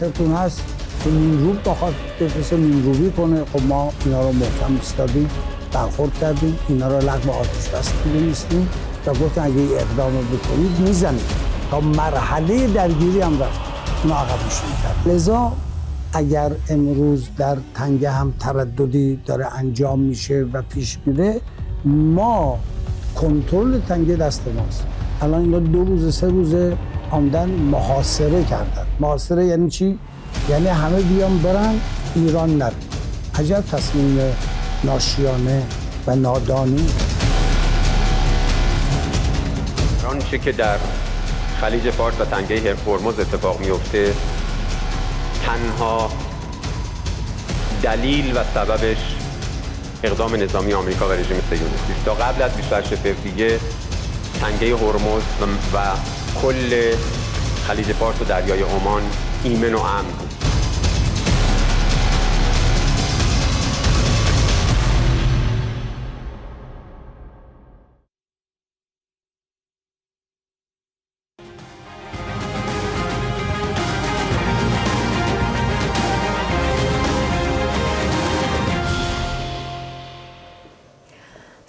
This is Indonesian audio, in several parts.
خاطرتون هست که نیمروب بخواد بفرسته نیمروبی کنه. خب ما اینا رو محکم ایستادیم، برخورد کردیم، اینا رو لغو آتش بس دونستیم و گفتن اگه این اقدام بکنید میزنیم. تا مرحله درگیری هم رفت، اون عقب نشینی کرد. لذا اگر امروز در تنگه هم ترددی داره انجام میشه و پیش میره، ما کنترل تنگه دست ماست. الان اینا 2 روز 3 روز آمدن محاصره کردن. محاصره یعنی چی؟ یعنی همه بیان برن، ایران نره. عجب تصمیم ناشیانه و نادانی. آنچه که در خلیج فارس و تنگه هرمز اتفاق میفته تنها دلیل و سببش اقدام نظامی آمریکا و رژیم صهیونیستی است. تا قبل از 28 فوریه تنگه هرمز و کل خلیج فارس و دریای عمان ایمن و امن بود.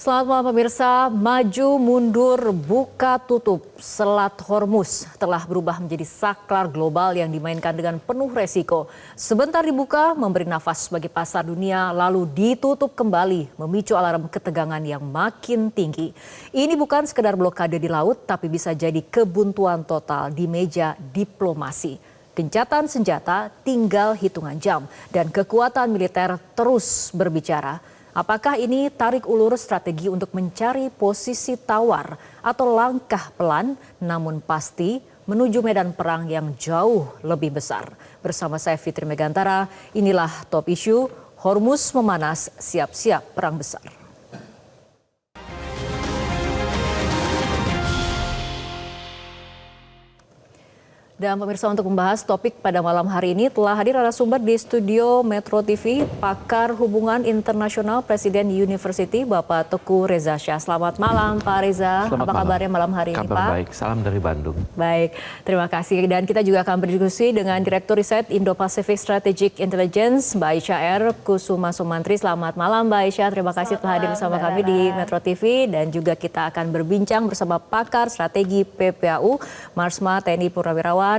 Selamat malam pemirsa, maju mundur buka tutup Selat Hormuz telah berubah menjadi saklar global yang dimainkan dengan penuh resiko. Sebentar dibuka memberi nafas bagi pasar dunia lalu ditutup kembali memicu alarm ketegangan yang makin tinggi. Ini bukan sekedar blokade di laut tapi bisa jadi kebuntuan total di meja diplomasi. Gencatan senjata tinggal hitungan jam dan kekuatan militer terus berbicara. Apakah ini tarik ulur strategi untuk mencari posisi tawar atau langkah pelan namun pasti menuju medan perang yang jauh lebih besar? Bersama saya Fitri Megantara, inilah top issue Hormuz memanas, siap-siap perang besar. Dan pemirsa, untuk membahas topik pada malam hari ini telah hadir narasumber di studio Metro TV, pakar hubungan internasional Presiden University, Bapak Teguh Reza Shah. Selamat malam Pak Reza, apa kabarnya malam hari ini Pak? Kabar baik, salam dari Bandung. Baik, terima kasih. Dan kita juga akan berdiskusi dengan Direktur Riset Indo-Pacific Strategic Intelligence, Mbak Aisyah R. Kusuma Sumantri. Selamat malam Mbak Aisyah, terima kasih telah hadir bersama kami di Metro TV. Dan juga kita akan berbincang bersama pakar strategi PPAU, Marsma TNI Purnawirawan,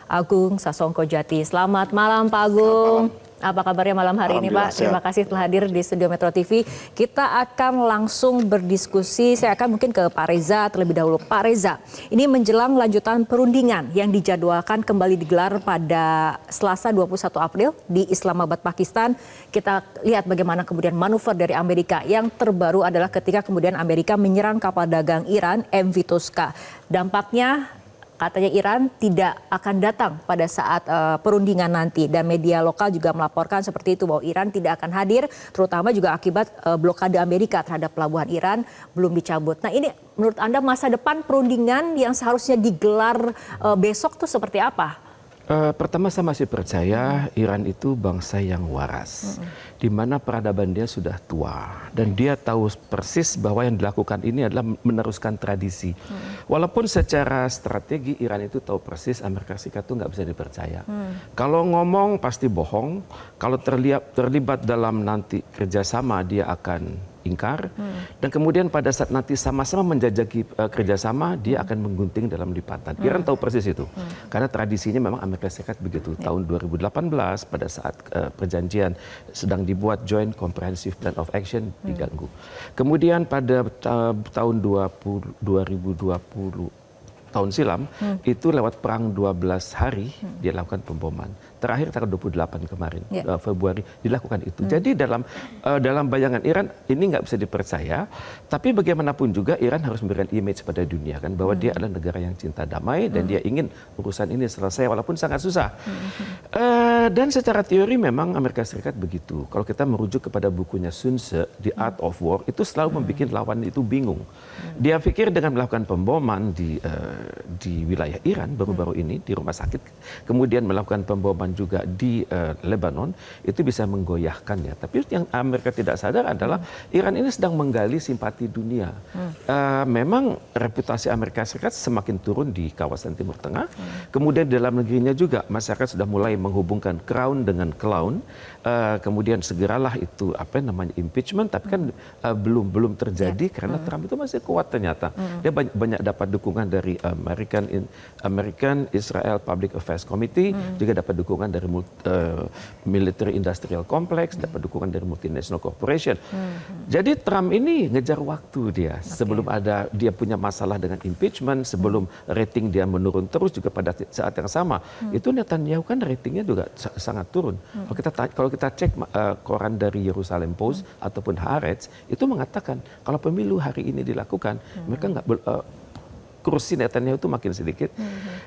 Agung Sasongko Jati. Selamat malam Pak Agung. Apa kabarnya malam hari ini Pak? Terima kasih telah hadir di studio Metro TV. Kita akan langsung berdiskusi. Saya akan mungkin ke Pak Reza terlebih dahulu. Pak Reza, ini menjelang lanjutan perundingan yang dijadwalkan kembali digelar pada Selasa 21 April di Islamabad, Pakistan. Kita lihat bagaimana kemudian manuver dari Amerika. Yang terbaru adalah ketika kemudian Amerika menyerang kapal dagang Iran MV Tosca. Dampaknya katanya Iran tidak akan datang pada saat perundingan nanti, dan media lokal juga melaporkan seperti itu bahwa Iran tidak akan hadir, terutama juga akibat blokade Amerika terhadap pelabuhan Iran belum dicabut. Nah, ini menurut Anda masa depan perundingan yang seharusnya digelar besok tuh seperti apa? Pertama, saya masih percaya Iran itu bangsa yang waras, di mana peradaban dia sudah tua dan dia tahu persis bahwa yang dilakukan ini adalah meneruskan tradisi. Walaupun secara strategi Iran itu tahu persis Amerika Serikat itu nggak bisa dipercaya. Kalau ngomong pasti bohong, kalau terlibat dalam nanti kerjasama dia akan ingkar, dan kemudian pada saat nanti sama-sama menjajaki kerjasama dia akan menggunting dalam lipatan. Iran tahu persis itu, karena tradisinya memang Amerika Serikat begitu. Tahun 2018 pada saat perjanjian sedang dibuat Joint Comprehensive Plan of Action diganggu. Kemudian pada tahun 2020 tahun silam itu lewat perang 12 hari dia lakukan pemboman. Terakhir tanggal 28 kemarin Februari dilakukan itu. Jadi dalam bayangan Iran ini nggak bisa dipercaya, tapi bagaimanapun juga Iran harus memberikan image pada dunia kan bahwa dia adalah negara yang cinta damai dan dia ingin urusan ini selesai walaupun sangat susah. Dan secara teori memang Amerika Serikat begitu. Kalau kita merujuk kepada bukunya Sun Tzu, The Art of War, itu selalu membuat lawan itu bingung. Dia pikir dengan melakukan pemboman di wilayah Iran baru-baru ini, di rumah sakit, kemudian melakukan pemboman juga di Lebanon, itu bisa menggoyahkannya. Tapi yang Amerika tidak sadar adalah Iran ini sedang menggali simpati dunia. Memang reputasi Amerika Serikat semakin turun di kawasan Timur Tengah. Kemudian di dalam negerinya juga masyarakat sudah mulai menghubungkan crown dengan clown. Kemudian segeralah itu impeachment, tapi kan belum terjadi karena Trump itu masih kuat ternyata. Dia banyak dapat dukungan dari American Israel Public Affairs Committee, juga dapat dukungan dari Military Industrial Complex, dapat dukungan dari multinational corporation. Jadi Trump ini ngejar waktu dia sebelum dia punya masalah dengan impeachment, sebelum rating dia menurun terus juga pada saat yang sama. Itu Netanyahu kan ratingnya juga sangat turun. Kalau kita cek koran dari Jerusalem Post ataupun Haaretz itu mengatakan kalau pemilu hari ini dilakukan, mereka nggak kursi Netanyahu itu makin sedikit.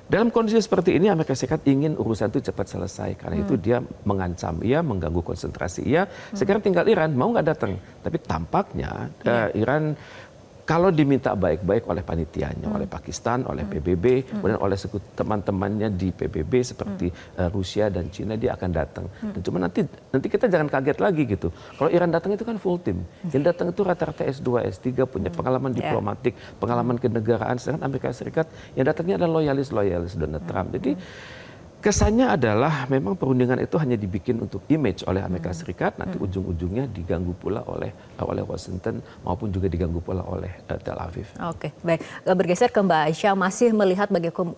Dalam kondisi seperti ini Amerika Serikat ingin urusan itu cepat selesai. Karena itu dia mengancam, mengganggu konsentrasi. Sekarang tinggal Iran, mau nggak datang. Tapi tampaknya Iran kalau diminta baik-baik oleh panitianya, oleh Pakistan, oleh PBB, kemudian oleh teman-temannya di PBB seperti Rusia dan Cina, dia akan datang. Dan cuma nanti kita jangan kaget lagi gitu. Kalau Iran datang itu kan full team. Yang datang itu rata-rata S2, S3, punya pengalaman diplomatik, pengalaman kenegaraan. Sedangkan Amerika Serikat yang datangnya adalah loyalis Donald Trump. Jadi kesannya adalah memang perundingan itu hanya dibikin untuk image oleh Amerika Serikat, nanti ujung-ujungnya diganggu pula oleh Washington maupun juga diganggu pula oleh Tel Aviv. Oke, baik. Bergeser ke Mbak Aisyah, masih melihat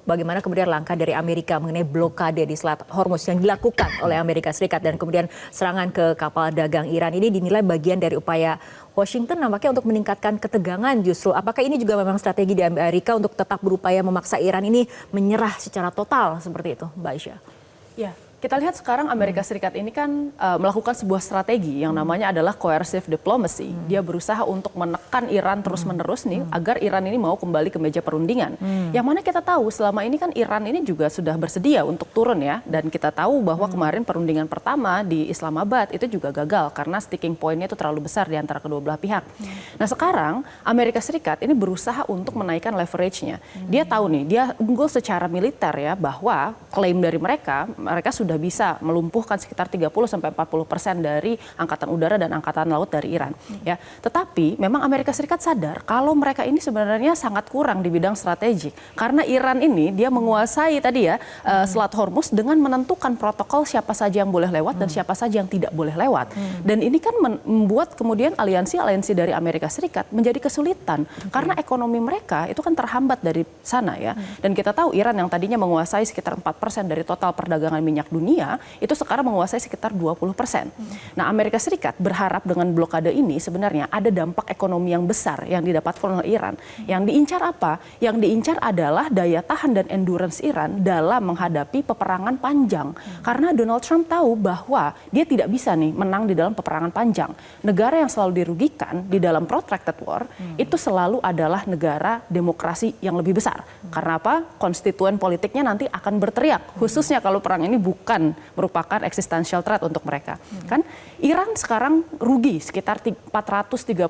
bagaimana kemudian langkah dari Amerika mengenai blokade di Selat Hormuz yang dilakukan oleh Amerika Serikat dan kemudian serangan ke kapal dagang Iran ini dinilai bagian dari upaya Washington nampaknya untuk meningkatkan ketegangan justru. Apakah ini juga memang strategi di Amerika untuk tetap berupaya memaksa Iran ini menyerah secara total seperti itu, Mbak Aisyah? Ya, kita lihat sekarang Amerika Serikat ini kan melakukan sebuah strategi yang namanya adalah coercive diplomacy. Dia berusaha untuk menekan Iran terus-menerus nih agar Iran ini mau kembali ke meja perundingan. Yang mana kita tahu selama ini kan Iran ini juga sudah bersedia untuk turun ya. Dan kita tahu bahwa kemarin perundingan pertama di Islamabad itu juga gagal karena sticking point-nya itu terlalu besar di antara kedua belah pihak. Nah sekarang Amerika Serikat ini berusaha untuk menaikkan leverage-nya. Dia tahu nih, dia unggul secara militer ya, bahwa klaim dari mereka sudah bisa melumpuhkan sekitar 30-40% dari angkatan udara dan angkatan laut dari Iran. Ya, tetapi memang Amerika Serikat sadar kalau mereka ini sebenarnya sangat kurang di bidang strategik karena Iran ini dia menguasai tadi ya Selat Hormuz dengan menentukan protokol siapa saja yang boleh lewat dan siapa saja yang tidak boleh lewat. Dan ini kan membuat kemudian aliansi dari Amerika Serikat menjadi kesulitan karena ekonomi mereka itu kan terhambat dari sana ya. Dan kita tahu Iran yang tadinya menguasai sekitar 4% dari total perdagangan minyak dunia itu sekarang menguasai sekitar 20%. Nah, Amerika Serikat berharap dengan blokade ini sebenarnya ada dampak ekonomi yang besar yang didapatkan oleh Iran. Yang diincar apa? Yang diincar adalah daya tahan dan endurance Iran dalam menghadapi peperangan panjang. Karena Donald Trump tahu bahwa dia tidak bisa nih menang di dalam peperangan panjang. Negara yang selalu dirugikan di dalam protracted war itu selalu adalah negara demokrasi yang lebih besar. Karena apa? Konstituen politiknya nanti akan berteriak, khususnya kalau perang ini bukan merupakan existential threat untuk mereka. Kan Iran sekarang rugi sekitar 435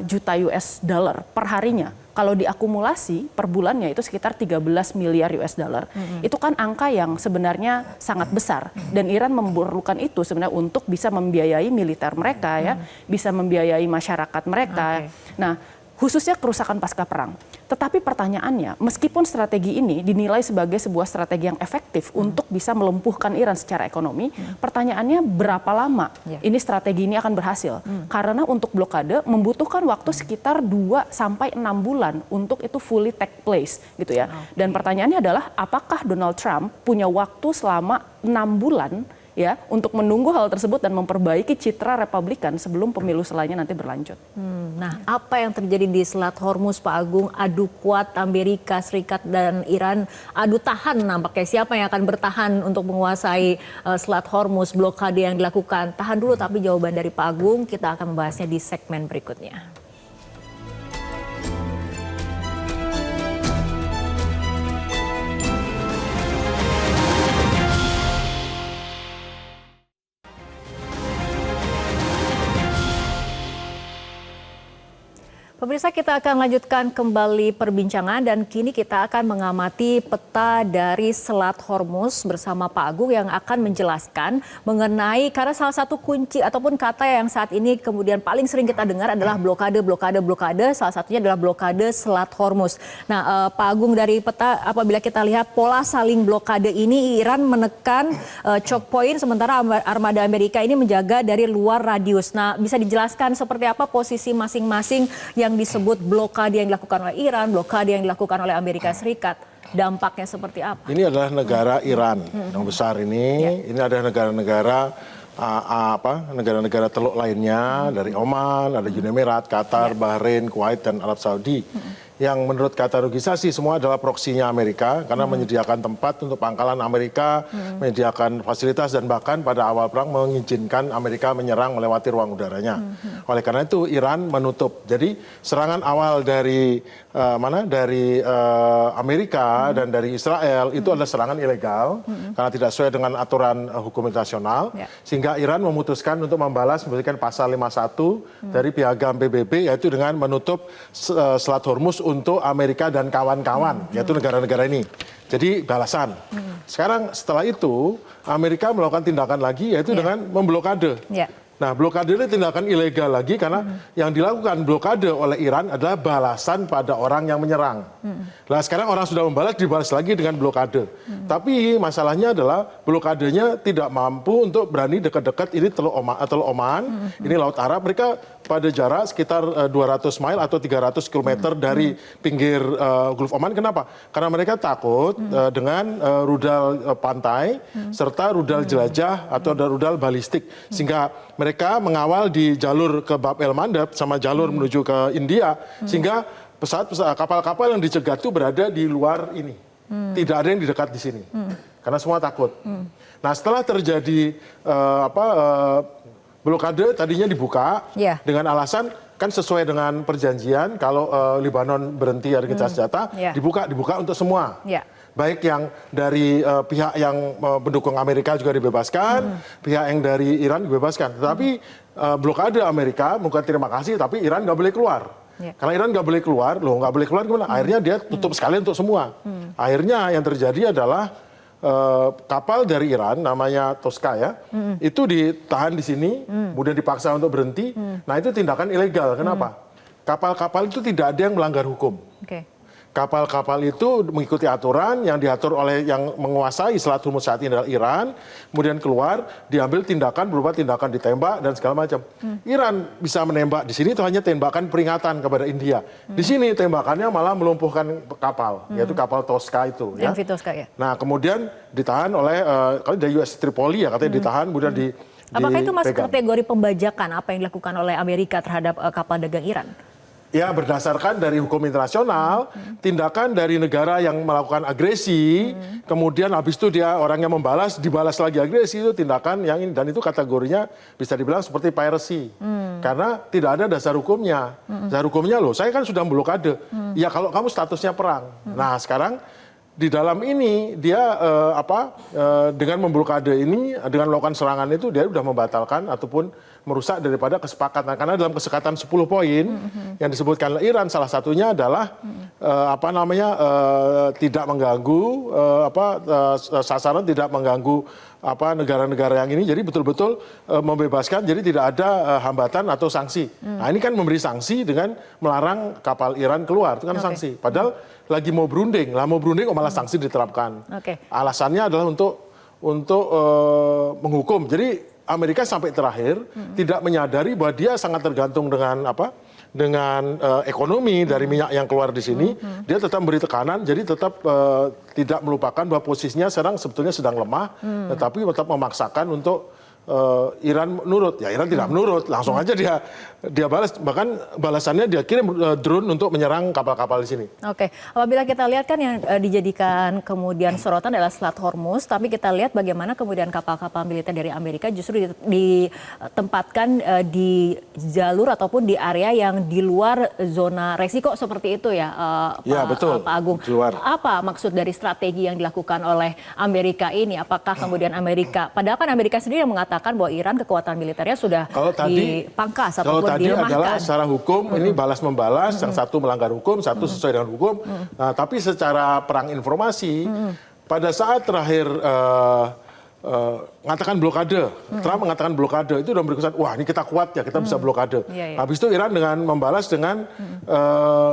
juta US dollar per harinya. Kalau diakumulasi per bulannya itu sekitar 13 miliar US dollar. Itu kan angka yang sebenarnya sangat besar. Dan Iran memerlukan itu sebenarnya untuk bisa membiayai militer mereka ya, bisa membiayai masyarakat mereka. Nah, khususnya kerusakan pasca perang. Tetapi pertanyaannya, meskipun strategi ini dinilai sebagai sebuah strategi yang efektif untuk bisa melumpuhkan Iran secara ekonomi, pertanyaannya berapa lama ini strategi ini akan berhasil? Karena untuk blokade membutuhkan waktu sekitar 2 sampai 6 bulan untuk itu fully take place gitu ya. Dan pertanyaannya adalah apakah Donald Trump punya waktu selama 6 bulan ya untuk menunggu hal tersebut dan memperbaiki citra Republikan sebelum pemilu selanjutnya nanti berlanjut. Nah, apa yang terjadi di Selat Hormuz, Pak Agung? Adu kuat Amerika Serikat dan Iran, adu tahan nampaknya. Siapa yang akan bertahan untuk menguasai Selat Hormuz, blokade yang dilakukan? Tahan dulu, tapi jawaban dari Pak Agung kita akan membahasnya di segmen berikutnya. Pemirsa, kita akan lanjutkan kembali perbincangan dan kini kita akan mengamati peta dari Selat Hormuz bersama Pak Agung yang akan menjelaskan mengenai, karena salah satu kunci ataupun kata yang saat ini kemudian paling sering kita dengar adalah blokade, salah satunya adalah blokade Selat Hormuz. Nah, Pak Agung, dari peta apabila kita lihat pola saling blokade ini, Iran menekan choke point sementara armada Amerika ini menjaga dari luar radius. Nah, bisa dijelaskan seperti apa posisi masing-masing yang disebut blokade yang dilakukan oleh Iran, blokade yang dilakukan oleh Amerika Serikat, dampaknya seperti apa? Ini adalah negara Iran yang besar ini. Ini ada negara-negara negara-negara teluk lainnya dari Oman, ada Uni Emirat, Qatar, Bahrain, Kuwait dan Arab Saudi. Yang menurut kategorisasi semua adalah proksinya Amerika karena menyediakan tempat untuk pangkalan Amerika, menyediakan fasilitas dan bahkan pada awal perang mengizinkan Amerika menyerang melewati ruang udaranya. Oleh karena itu Iran menutup. Jadi serangan awal dari Amerika dan dari Israel itu adalah serangan ilegal karena tidak sesuai dengan aturan hukum internasional, sehingga Iran memutuskan untuk membalas memberikan pasal 51 dari piagam PBB, yaitu dengan menutup Selat Hormuz untuk Amerika dan kawan-kawan, yaitu negara-negara ini. Jadi balasan. Sekarang setelah itu Amerika melakukan tindakan lagi, yaitu dengan memblokade. Nah, blokade ini tindakan ilegal lagi karena yang dilakukan blokade oleh Iran adalah balasan pada orang yang menyerang. Nah, sekarang orang sudah membalas, dibalas lagi dengan blokade. Tapi masalahnya adalah blokadenya tidak mampu untuk berani dekat-dekat. Ini Teluk Oman, ini Laut Arab. Mereka pada jarak sekitar 200 mile atau 300 km dari pinggir Gulf Oman. Kenapa? Karena mereka takut dengan rudal pantai serta rudal jelajah atau rudal balistik. Sehingga mereka mengawal di jalur ke Bab el Mandab sama jalur menuju ke India, sehingga kapal-kapal yang dicegat itu berada di luar ini. Tidak ada yang di dekat di sini. Karena semua takut. Nah, setelah terjadi blokade tadinya dibuka dengan alasan kan sesuai dengan perjanjian kalau Lebanon berhenti dari gencatan senjata, dibuka untuk semua. Baik yang dari pihak yang mendukung Amerika juga dibebaskan, pihak yang dari Iran dibebaskan. Tetapi blokade Amerika bukan terima kasih, tapi Iran nggak boleh keluar. Karena Iran nggak boleh keluar, nggak boleh keluar gimana? Akhirnya dia tutup sekali untuk semua. Akhirnya yang terjadi adalah kapal dari Iran namanya Tosca ya, itu ditahan di sini, kemudian dipaksa untuk berhenti. Nah, itu tindakan ilegal. Kenapa? Kapal-kapal itu tidak ada yang melanggar hukum. Kapal-kapal itu mengikuti aturan yang diatur oleh yang menguasai Selat Hormuz saat ini adalah Iran, kemudian keluar, diambil tindakan berupa tindakan ditembak dan segala macam. Iran bisa menembak di sini itu hanya tembakan peringatan kepada India. Di sini tembakannya malah melumpuhkan kapal, yaitu kapal Tosca itu. Ya. Tosca, ya. Nah, kemudian ditahan oleh kalau dari US Tripoli ya katanya ditahan, kemudian Apakah itu masuk kategori pembajakan apa yang dilakukan oleh Amerika terhadap kapal dagang Iran? Ya, berdasarkan dari hukum internasional, tindakan dari negara yang melakukan agresi, kemudian habis itu dia orang yang membalas, dibalas lagi agresi, itu tindakan yang ini. Dan itu kategorinya bisa dibilang seperti piracy. Karena tidak ada dasar hukumnya. Dasar hukumnya loh, saya kan sudah blokade. Ya kalau kamu statusnya perang. Nah, sekarang di dalam ini dia dengan memblokade ini, dengan melakukan serangan itu dia sudah membatalkan ataupun merusak daripada kesepakatan. Karena dalam kesepakatan 10 poin yang disebutkan oleh Iran, salah satunya adalah tidak mengganggu sasaran, tidak mengganggu negara-negara yang ini. Jadi betul-betul membebaskan, jadi tidak ada hambatan atau sanksi. Nah, ini kan memberi sanksi dengan melarang kapal Iran keluar, itu kan sanksi. Padahal lagi mau berunding, malah sanksi diterapkan. Alasannya adalah untuk menghukum. Jadi Amerika sampai terakhir tidak menyadari bahwa dia sangat tergantung dengan ekonomi dari minyak yang keluar di sini. Dia tetap memberi tekanan, jadi tetap tidak melupakan bahwa posisinya sekarang sebetulnya sedang lemah, tetapi tetap memaksakan untuk Iran menurut. Ya, Iran tidak menurut, langsung aja dia balas, bahkan balasannya dia kirim drone untuk menyerang kapal-kapal di sini. Apabila kita lihat kan yang dijadikan kemudian sorotan adalah Selat Hormuz, tapi kita lihat bagaimana kemudian kapal-kapal militer dari Amerika justru ditempatkan di jalur ataupun di area yang di luar zona resiko seperti itu ya, Pak Agung. Apa maksud dari strategi yang dilakukan oleh Amerika ini? Apakah kemudian Amerika, padahal kan Amerika sendiri yang mengatakan mengatakan bahwa Iran kekuatan militernya sudah dipangkas kalau ataupun tadi dilemahkan. adalah secara hukum ini balas membalas, yang satu melanggar hukum, satu sesuai dengan hukum. Nah, tapi secara perang informasi pada saat terakhir mengatakan blokade, Trump mengatakan blokade, itu sudah berkesan, wah ini kita kuat ya, kita bisa blokade. Habis itu Iran dengan membalas dengan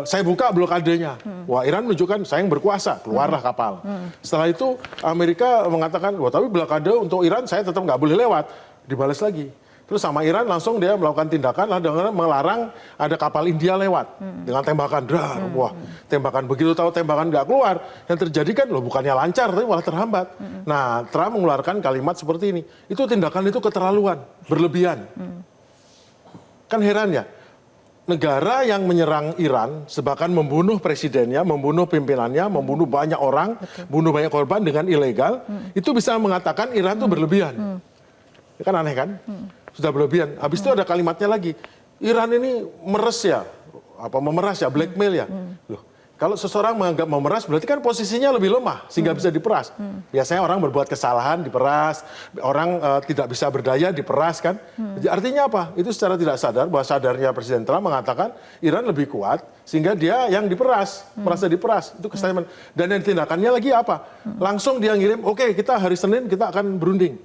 saya buka blokadenya. Wah, Iran menunjukkan saya yang berkuasa, keluarlah kapal. Setelah itu Amerika mengatakan, wah tapi blokade untuk Iran saya tetap nggak boleh lewat. Dibalas lagi. Terus sama Iran langsung dia melakukan tindakan dengan melarang ada kapal India lewat dengan tembakan, wah tembakan, begitu tahu tembakan nggak keluar, yang terjadi kan loh bukannya lancar tapi malah terhambat. Nah, Trump mengeluarkan kalimat seperti ini, itu tindakan itu keterlaluan, berlebihan. Kan heran ya, negara yang menyerang Iran bahkan membunuh presidennya, membunuh pimpinannya, membunuh banyak orang, bunuh banyak korban dengan ilegal, itu bisa mengatakan Iran itu berlebihan. Ya kan aneh kan? Sudah berlebihan. Habis itu ada kalimatnya lagi. Iran ini meres ya, memeras ya, blackmail ya. Loh, kalau seseorang menganggap memeras berarti kan posisinya lebih lemah sehingga bisa diperas. Biasanya orang berbuat kesalahan diperas, orang tidak bisa berdaya diperas kan. Jadi artinya apa? Itu secara tidak sadar bahwa sadarnya Presiden Trump mengatakan Iran lebih kuat sehingga dia yang diperas, merasa diperas. Itu kestatement. Dan yang tindakannya lagi apa? Langsung dia ngirim, oke, kita hari Senin kita akan berunding.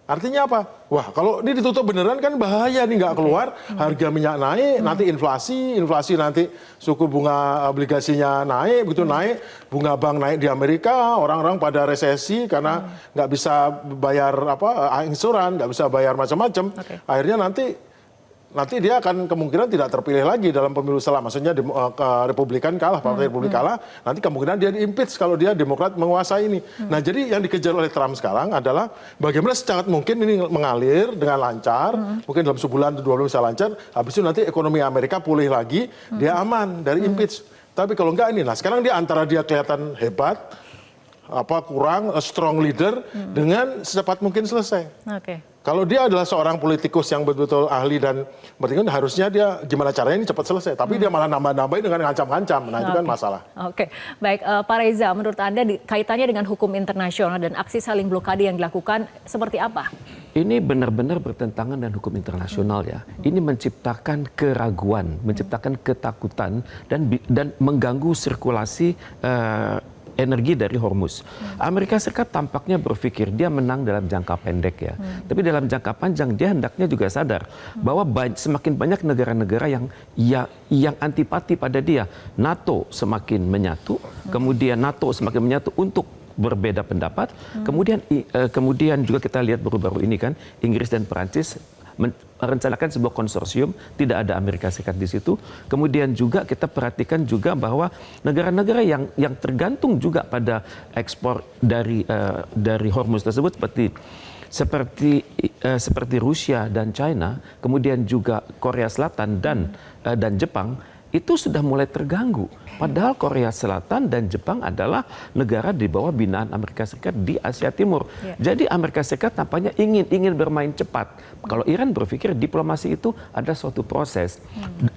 Artinya apa? Wah, kalau ini ditutup beneran kan bahaya nih, nggak keluar, harga minyak naik, nanti inflasi nanti suku bunga obligasinya naik, begitu naik, bunga bank naik di Amerika, orang-orang pada resesi karena nggak bisa bayar angsuran, nggak bisa bayar macam-macam. Akhirnya nanti dia akan kemungkinan tidak terpilih lagi dalam pemilu setelah, maksudnya Republikan kalah, Partai Republik kalah, nanti kemungkinan dia di-impeach kalau dia Demokrat menguasai ini. Nah, jadi yang dikejar oleh Trump sekarang adalah bagaimana secepat mungkin ini mengalir dengan lancar, mungkin dalam sebulan atau 2 bulan bisa lancar, habis itu nanti ekonomi Amerika pulih lagi, dia aman dari impeach. Tapi kalau enggak ini, nah sekarang dia antara dia kelihatan hebat, kurang strong leader, dengan secepat mungkin selesai. Kalau dia adalah seorang politikus yang betul-betul ahli dan bertingkat, harusnya dia gimana caranya ini cepat selesai. Tapi dia malah nambah-nambahin dengan ngancam-ngancam. Nah, itu kan masalah. Baik, Pak Reza, menurut Anda kaitannya dengan hukum internasional dan aksi saling blokade yang dilakukan seperti apa? Ini benar-benar bertentangan dengan hukum internasional ya. Ini menciptakan keraguan, menciptakan ketakutan dan mengganggu sirkulasi energi dari Hormuz. Amerika Serikat tampaknya berpikir dia menang dalam jangka pendek ya. Tapi dalam jangka panjang dia hendaknya juga sadar bahwa semakin banyak negara-negara yang antipati pada dia. NATO semakin menyatu, kemudian NATO semakin menyatu untuk berbeda pendapat. Kemudian juga kita lihat baru-baru ini kan Inggris dan Perancis merencanakan sebuah konsorsium, tidak ada Amerika Serikat di situ. Kemudian juga kita perhatikan juga bahwa negara-negara yang tergantung juga pada ekspor dari Hormuz tersebut seperti Rusia dan China, kemudian juga Korea Selatan dan Jepang, itu sudah mulai terganggu. Padahal Korea Selatan dan Jepang adalah negara di bawah binaan Amerika Serikat di Asia Timur. Jadi Amerika Serikat tampaknya ingin bermain cepat. Kalau Iran berpikir diplomasi itu ada suatu proses.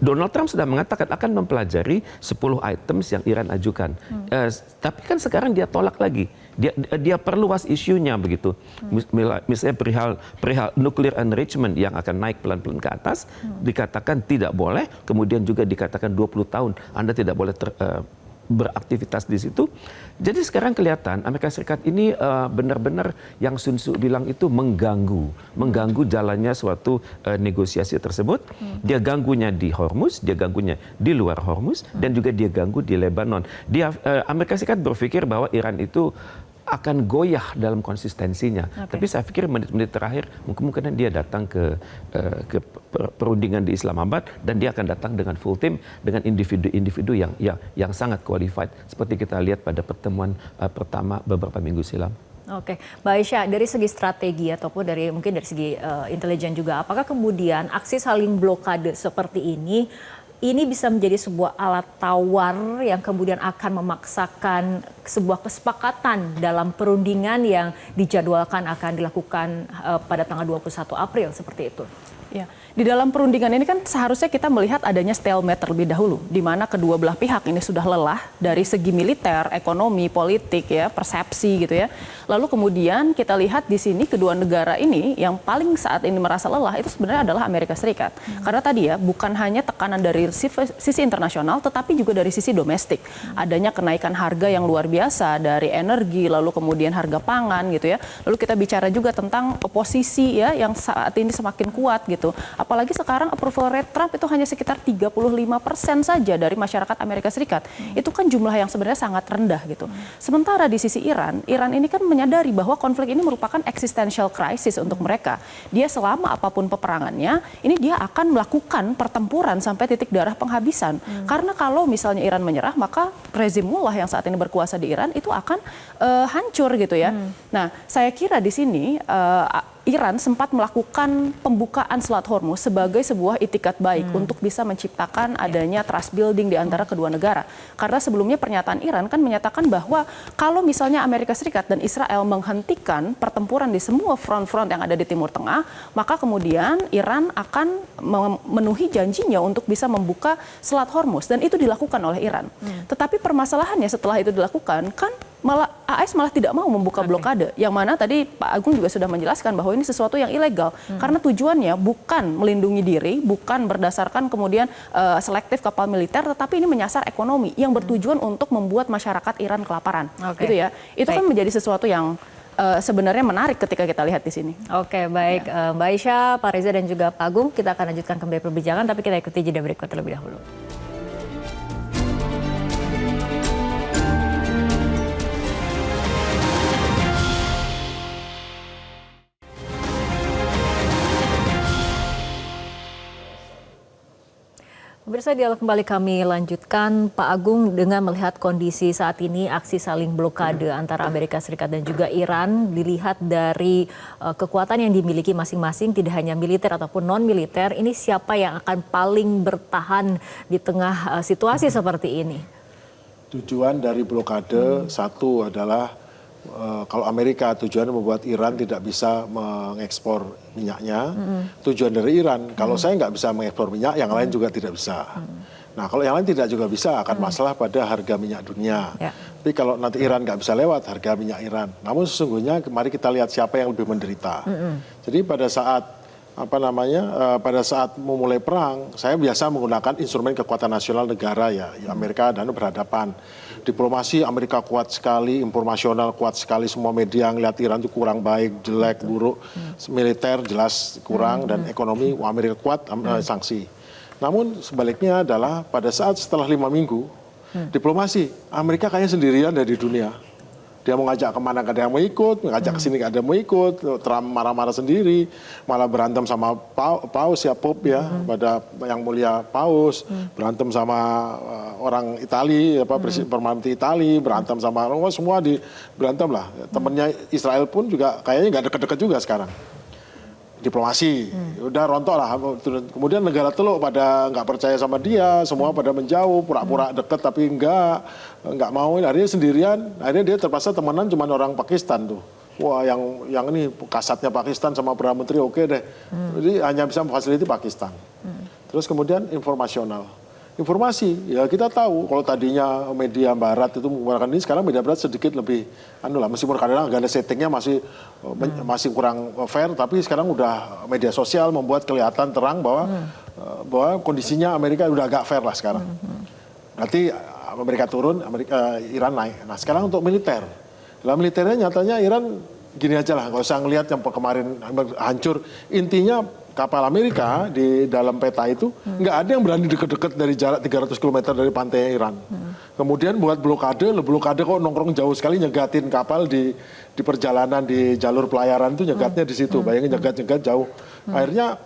Donald Trump sudah mengatakan akan mempelajari 10 items yang Iran ajukan. Tapi kan sekarang dia tolak lagi. Dia perluas isunya begitu. Misalnya perihal nuclear enrichment yang akan naik pelan-pelan ke atas, dikatakan tidak boleh, kemudian juga dikatakan 20 tahun Anda tidak boleh beraktivitas di situ. Jadi sekarang kelihatan Amerika Serikat ini benar-benar yang Sun Tzu bilang itu mengganggu jalannya suatu negosiasi tersebut. Dia ganggunya di Hormuz, dia ganggunya di luar Hormuz, dan juga dia ganggu di Lebanon. Amerika Serikat berpikir bahwa Iran itu akan goyah dalam konsistensinya. Tapi saya pikir menit-menit terakhir mungkin dia datang ke perundingan di Islamabad, dan dia akan datang dengan full team, dengan individu-individu yang sangat qualified seperti kita lihat pada pertemuan pertama beberapa minggu silam. Mbak Aisyah, dari segi strategi ataupun mungkin dari segi intelijen juga, apakah kemudian aksi saling blokade seperti ini bisa menjadi sebuah alat tawar yang kemudian akan memaksakan sebuah kesepakatan dalam perundingan yang dijadwalkan akan dilakukan pada tanggal 21 April seperti itu? Ya, di dalam perundingan ini kan seharusnya kita melihat adanya stalemate terlebih dahulu, di mana kedua belah pihak ini sudah lelah dari segi militer, ekonomi, politik, ya, persepsi gitu ya. Lalu kemudian kita lihat di sini kedua negara ini yang paling saat ini merasa lelah itu sebenarnya adalah Amerika Serikat. Karena tadi ya bukan hanya tekanan dari sisi internasional, tetapi juga dari sisi domestik. Adanya kenaikan harga yang luar biasa dari energi, lalu kemudian harga pangan gitu ya. Lalu kita bicara juga tentang oposisi ya yang saat ini semakin kuat gitu. Apalagi sekarang approval rate Trump itu hanya sekitar 35% saja dari masyarakat Amerika Serikat. Itu kan jumlah yang sebenarnya sangat rendah gitu. Sementara di sisi Iran ini kan menyadari bahwa konflik ini merupakan existential crisis untuk mereka. Dia selama apapun peperangannya, ini dia akan melakukan pertempuran sampai titik darah penghabisan. Karena kalau misalnya Iran menyerah, maka rezim mullah yang saat ini berkuasa di Iran itu akan hancur gitu ya. Nah, saya kira di sini Iran sempat melakukan pembukaan Selat Hormuz sebagai sebuah itikat baik untuk bisa menciptakan adanya trust building di antara kedua negara. Karena sebelumnya pernyataan Iran kan menyatakan bahwa kalau misalnya Amerika Serikat dan Israel menghentikan pertempuran di semua front-front yang ada di Timur Tengah, maka kemudian Iran akan memenuhi janjinya untuk bisa membuka Selat Hormuz, dan itu dilakukan oleh Iran. Tetapi permasalahannya setelah itu dilakukan kan AS malah tidak mau membuka blokade, yang mana tadi Pak Agung juga sudah menjelaskan bahwa ini sesuatu yang ilegal karena tujuannya bukan melindungi diri, bukan berdasarkan kemudian selektif kapal militer, tetapi ini menyasar ekonomi yang bertujuan untuk membuat masyarakat Iran kelaparan. Gitu ya. Itu kan menjadi sesuatu yang sebenarnya menarik ketika kita lihat di sini. Oke, baik. Mbak Aisyah, Pak Reza dan juga Pak Agung, kita akan lanjutkan kembali perbincangan, tapi kita ikuti jeda berikut terlebih dahulu. Pemirsa, dialog kembali kami lanjutkan. Pak Agung, dengan melihat kondisi saat ini aksi saling blokade antara Amerika Serikat dan juga Iran, dilihat dari kekuatan yang dimiliki masing-masing, tidak hanya militer ataupun non-militer, ini siapa yang akan paling bertahan di tengah situasi seperti ini? Tujuan dari blokade satu adalah kalau Amerika tujuannya membuat Iran tidak bisa mengekspor minyaknya, tujuan dari Iran kalau saya nggak bisa mengekspor minyak, yang lain juga tidak bisa. Nah, kalau yang lain tidak juga bisa, akan masalah pada harga minyak dunia. Tapi kalau nanti Iran nggak bisa lewat harga minyak Iran, namun sesungguhnya mari kita lihat siapa yang lebih menderita. Jadi pada saat pada saat memulai perang, saya biasa menggunakan instrumen kekuatan nasional negara ya Amerika dan berhadapan. Diplomasi Amerika kuat sekali, informasional kuat sekali, semua media ngeliat Iran itu kurang baik, jelek, buruk, militer jelas kurang, dan ekonomi Amerika kuat, sanksi. Namun sebaliknya adalah pada saat setelah 5 minggu, diplomasi Amerika kayaknya sendirian dari dunia. Dia mau ngajak kemana gak ada yang mau ikut, ngajak ke sini gak ada yang mau ikut, Trump marah-marah sendiri, malah berantem sama Paus ya, Pope ya, pada yang mulia Paus, berantem sama orang Itali, Permanenti Itali, berantem sama semua berantem lah. Temennya Israel pun juga kayaknya gak deket-deket juga sekarang. Diplomasi, udah rontok lah. Kemudian negara teluk pada nggak percaya sama dia, semua pada menjauh, pura-pura deket tapi nggak mau. Akhirnya sendirian, akhirnya dia terpaksa temenan cuma orang Pakistan tuh. Wah, yang ini kasatnya Pakistan sama Perdana Menteri oke deh. Jadi hanya bisa memfasilitasi Pakistan. Terus kemudian informasi, ya kita tahu kalau tadinya media barat itu menggunakan ini, sekarang media barat sedikit lebih meskipun kadang ada settingnya masih kurang fair, tapi sekarang udah media sosial membuat kelihatan terang bahwa kondisinya Amerika udah agak fair lah sekarang. Nanti Amerika turun, Iran naik. Nah, sekarang untuk militer. Dalam militernya nyatanya Iran gini aja lah, nggak usah ngelihat yang kemarin hancur. Intinya kapal Amerika di dalam peta itu nggak ada yang berani deket-deket dari jarak 300 km dari pantai Iran. Kemudian buat blokade kok nongkrong jauh sekali, nyegatin kapal di perjalanan di jalur pelayaran itu, nyegatnya di situ. Bayangin nyegat jauh. Akhirnya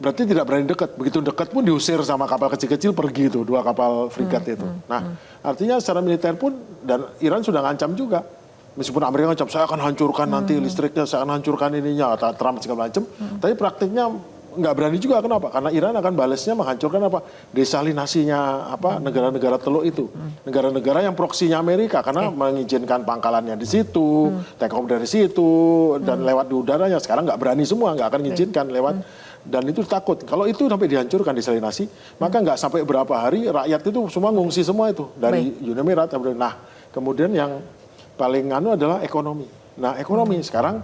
berarti tidak berani dekat. Begitu dekat pun diusir sama kapal kecil-kecil, pergi itu 2 kapal frigat itu. Nah, artinya secara militer pun, dan Iran sudah ngancam juga. Meskipun Amerika ngancam, saya akan hancurkan nanti listriknya, saya akan hancurkan ininya, Trump segala macam. Tapi praktiknya nggak berani juga. Kenapa? Karena Iran akan balasnya menghancurkan desalinasinya negara-negara teluk itu. Negara-negara yang proksinya Amerika, karena mengizinkan pangkalannya di situ, take off dari situ, dan lewat di udaranya. Sekarang nggak berani semua, nggak akan mengizinkan lewat Dan itu takut, kalau itu sampai dihancurkan, diselinasi, maka nggak sampai berapa hari rakyat itu semua ngungsi semua itu dari Uni Emirat. Nah, kemudian yang paling adalah ekonomi. Nah, ekonomi sekarang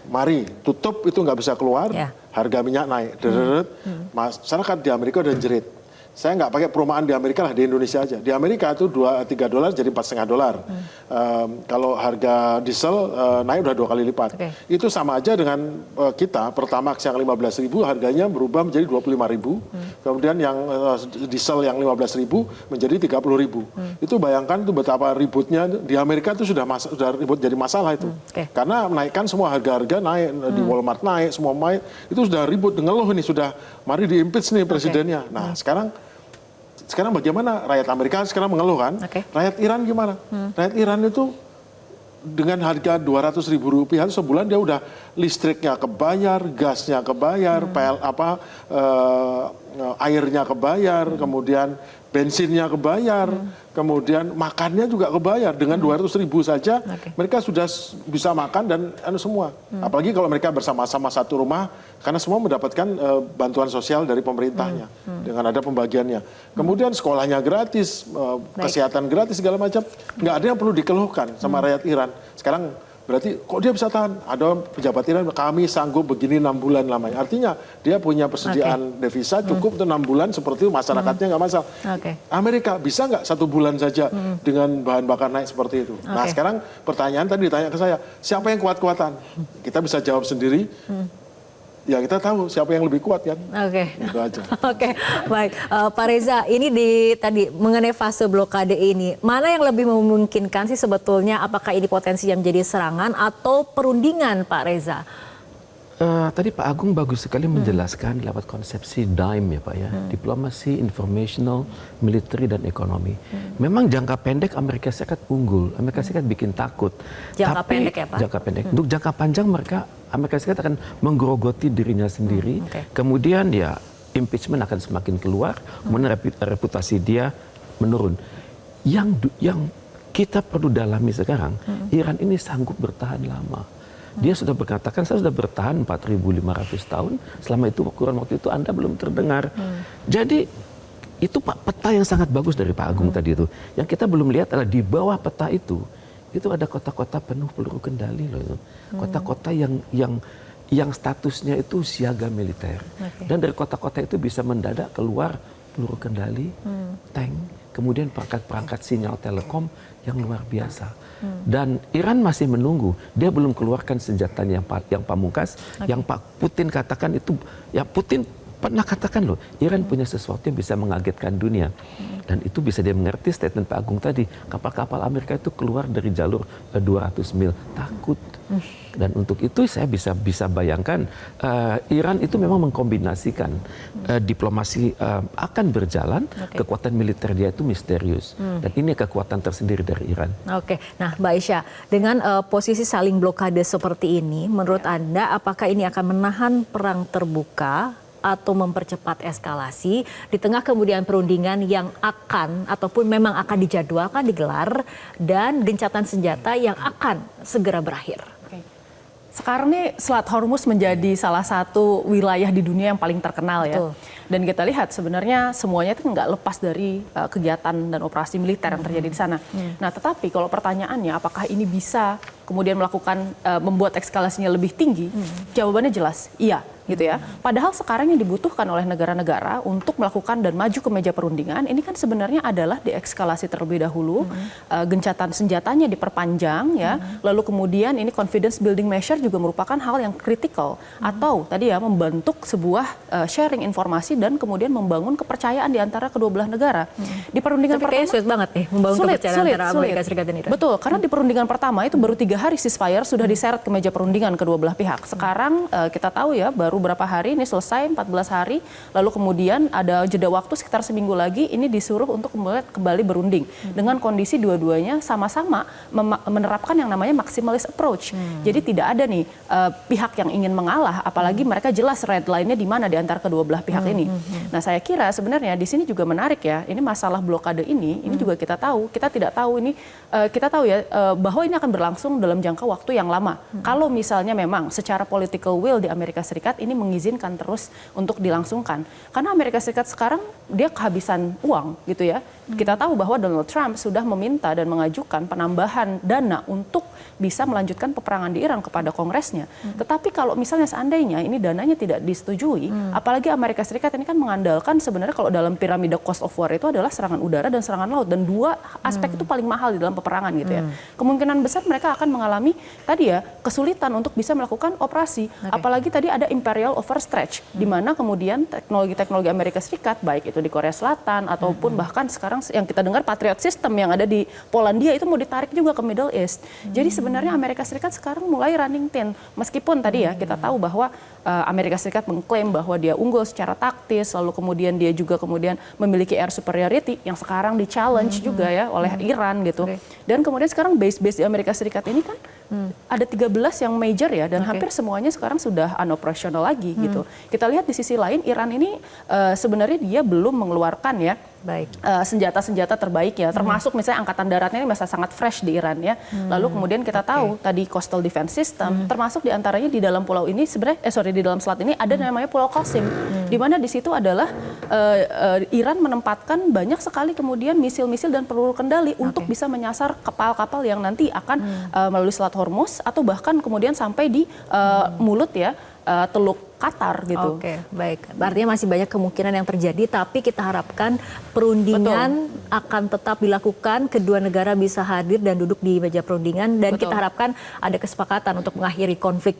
mari tutup itu nggak bisa keluar, harga minyak naik, masyarakat di Amerika udah jerit. Saya nggak pakai perumahan di Amerika lah, di Indonesia aja. Di Amerika itu $3 jadi $4,5. Kalau harga diesel naik udah 2 kali lipat. Itu sama aja dengan kita, Pertamax yang 15.000 harganya berubah menjadi 25.000. Kemudian yang diesel yang 15.000 menjadi 30.000. Itu bayangkan itu betapa ributnya di Amerika itu sudah ribut jadi masalah itu. Karena naikkan semua harga-harga naik, di Walmart naik, semua naik. Itu sudah ribut, ngeluh ini sudah, mari di-impeach nih presidennya. Nah, sekarang bagaimana rakyat Amerika sekarang mengeluh kan? Rakyat Iran gimana? Rakyat Iran itu dengan harga Rp200.000 sebulan dia udah listriknya kebayar, gasnya kebayar, airnya kebayar, kemudian bensinnya kebayar, kemudian makannya juga kebayar. Dengan 200.000 saja mereka sudah bisa makan dan semua. Apalagi kalau mereka bersama-sama satu rumah, karena semua mendapatkan bantuan sosial dari pemerintahnya dengan ada pembagiannya. Kemudian sekolahnya gratis, kesehatan gratis segala macam. Nggak ada yang perlu dikeluhkan sama rakyat Iran. Sekarang berarti kok dia bisa tahan? Ada pejabat Iran, kami sanggup begini 6 bulan lamanya. Artinya dia punya persediaan devisa cukup untuk 6 bulan seperti itu, masyarakatnya nggak masalah. Amerika bisa nggak 1 bulan saja dengan bahan bakar naik seperti itu? Nah sekarang pertanyaan tadi ditanya ke saya, siapa yang kuat-kuatan? Kita bisa jawab sendiri. Ya kita tahu siapa yang lebih kuat kan. Itu aja. Baik. Pak Reza, ini tadi mengenai fase blokade ini, mana yang lebih memungkinkan sih sebetulnya? Apakah ini potensi yang menjadi serangan atau perundingan, Pak Reza? Tadi Pak Agung bagus sekali menjelaskan lewat konsepsi DIME ya Pak ya, diplomasi, informational, military dan ekonomi. Memang jangka pendek Amerika Serikat unggul, Amerika Serikat bikin takut. Jangka pendek ya Pak? Jangka pendek. Untuk jangka panjang Amerika Serikat akan menggerogoti dirinya sendiri. Kemudian ya impeachment akan semakin keluar, kemudian reputasi dia menurun. Yang kita perlu dalami sekarang, Iran ini sanggup bertahan lama. Dia sudah berkatakan, saya sudah bertahan 4.500 tahun, selama itu kurun waktu itu Anda belum terdengar. Jadi itu peta yang sangat bagus dari Pak Agung tadi itu. Yang kita belum lihat adalah di bawah peta itu ada kota-kota penuh peluru kendali loh itu. Kota-kota yang statusnya itu siaga militer. Dan dari kota-kota itu bisa mendadak keluar peluru kendali, tank, kemudian perangkat-perangkat sinyal telekom yang luar biasa. Dan Iran masih menunggu, dia belum keluarkan senjatanya yang pamungkas, yang Pak Putin katakan itu, ya Putin pernah katakan loh, Iran punya sesuatu yang bisa mengagetkan dunia. Dan itu bisa dia mengerti statement Pak Agung tadi, kapal-kapal Amerika itu keluar dari jalur 200 mil, takut. Dan untuk itu saya bisa bayangkan Iran itu memang mengkombinasikan diplomasi akan berjalan, kekuatan militer dia itu misterius. Dan ini kekuatan tersendiri dari Iran. Nah Mbak Aisyah, dengan posisi saling blokade seperti ini, menurut Anda apakah ini akan menahan perang terbuka atau mempercepat eskalasi di tengah kemudian perundingan yang akan ataupun memang akan dijadwalkan digelar dan gencatan senjata yang akan segera berakhir? Sekarang nih Selat Hormuz menjadi salah satu wilayah di dunia yang paling terkenal ya. Dan kita lihat sebenarnya semuanya itu nggak lepas dari kegiatan dan operasi militer yang terjadi di sana. Nah tetapi kalau pertanyaannya apakah ini bisa kemudian membuat eskalasinya lebih tinggi? Jawabannya jelas iya gitu ya. Padahal sekarang yang dibutuhkan oleh negara-negara untuk melakukan dan maju ke meja perundingan ini kan sebenarnya adalah deeskalasi terlebih dahulu, gencatan senjatanya diperpanjang ya, lalu kemudian ini confidence building measure juga merupakan hal yang kritikal atau tadi ya membentuk sebuah sharing informasi dan kemudian membangun kepercayaan di antara kedua belah negara. Di perundingan pertama sulit banget nih membangun kepercayaan antara Amerika Serikat dan Iran. Betul, karena di perundingan pertama itu baru 3 hari ceasefire sudah diseret ke meja perundingan kedua belah pihak. Sekarang kita tahu ya baru beberapa hari ini selesai 14 hari, lalu kemudian ada jeda waktu sekitar seminggu lagi ini disuruh untuk kembali berunding dengan kondisi dua-duanya sama-sama menerapkan yang namanya maximalist approach. Jadi tidak ada nih pihak yang ingin mengalah, apalagi mereka jelas red line-nya di mana di antara kedua belah pihak ini. Nah saya kira sebenarnya di sini juga menarik ya, ini masalah blokade ini juga kita tidak tahu ini kita tahu ya bahwa ini akan berlangsung dalam jangka waktu yang lama. Kalau misalnya memang secara political will di Amerika Serikat ini mengizinkan terus untuk dilangsungkan. Karena Amerika Serikat sekarang dia kehabisan uang gitu ya. Kita tahu bahwa Donald Trump sudah meminta dan mengajukan penambahan dana untuk bisa melanjutkan peperangan di Iran kepada Kongresnya. Tetapi kalau misalnya seandainya ini dananya tidak disetujui, apalagi Amerika Serikat ini kan mengandalkan sebenarnya kalau dalam piramida cost of war itu adalah serangan udara dan serangan laut, dan dua aspek itu paling mahal di dalam peperangan gitu ya. Kemungkinan besar mereka akan mengalami tadi ya kesulitan untuk bisa melakukan operasi. Apalagi tadi ada imperial overstretch, di mana kemudian teknologi-teknologi Amerika Serikat baik itu di Korea Selatan ataupun bahkan sekarang yang kita dengar Patriot System yang ada di Polandia itu mau ditarik juga ke Middle East. Jadi sebenarnya Amerika Serikat sekarang mulai running thin. Meskipun tadi ya kita tahu bahwa Amerika Serikat mengklaim bahwa dia unggul secara taktis, lalu kemudian dia juga kemudian memiliki air superiority yang sekarang di-challenge juga ya oleh Iran gitu. Dan kemudian sekarang base-base di Amerika Serikat ini kan ada 13 yang major ya, dan hampir semuanya sekarang sudah unoperational lagi gitu. Kita lihat di sisi lain Iran ini sebenarnya dia belum mengeluarkan ya senjata-senjata terbaik ya, termasuk misalnya angkatan daratnya ini masih sangat fresh di Iran ya. Lalu kemudian kita tahu tadi coastal defense system, termasuk diantaranya di dalam pulau ini sebenarnya, di dalam selat ini ada namanya Pulau Qasim, di mana di situ adalah Iran menempatkan banyak sekali kemudian misil-misil dan peluru kendali untuk bisa menyasar kapal-kapal yang nanti akan melalui Selat Hormuz atau bahkan kemudian sampai di mulut ya Teluk Qatar gitu. Oke, baik. Artinya masih banyak kemungkinan yang terjadi, tapi kita harapkan perundingan akan tetap dilakukan, kedua negara bisa hadir dan duduk di meja perundingan, dan kita harapkan ada kesepakatan untuk mengakhiri konflik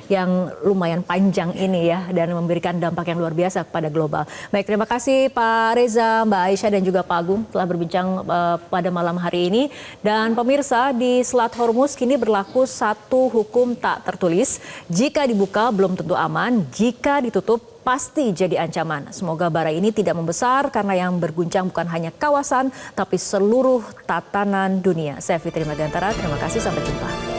yang lumayan panjang ini ya, dan memberikan dampak yang luar biasa kepada global. Baik, terima kasih Pak Reza, Mbak Aisyah, dan juga Pak Agung telah berbincang pada malam hari ini. Dan pemirsa, di Selat Hormuz kini berlaku satu hukum tak tertulis. Jika dibuka belum tentu aman, jika ditutup pasti jadi ancaman. Semoga bara ini tidak membesar karena yang berguncang bukan hanya kawasan tapi seluruh tatanan dunia. Saya Fitri Magantara, terima kasih, sampai jumpa.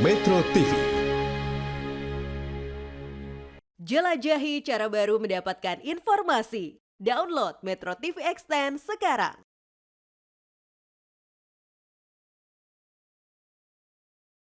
Metro TV. Jelajahi cara baru mendapatkan informasi. Download Metro TV Extend sekarang.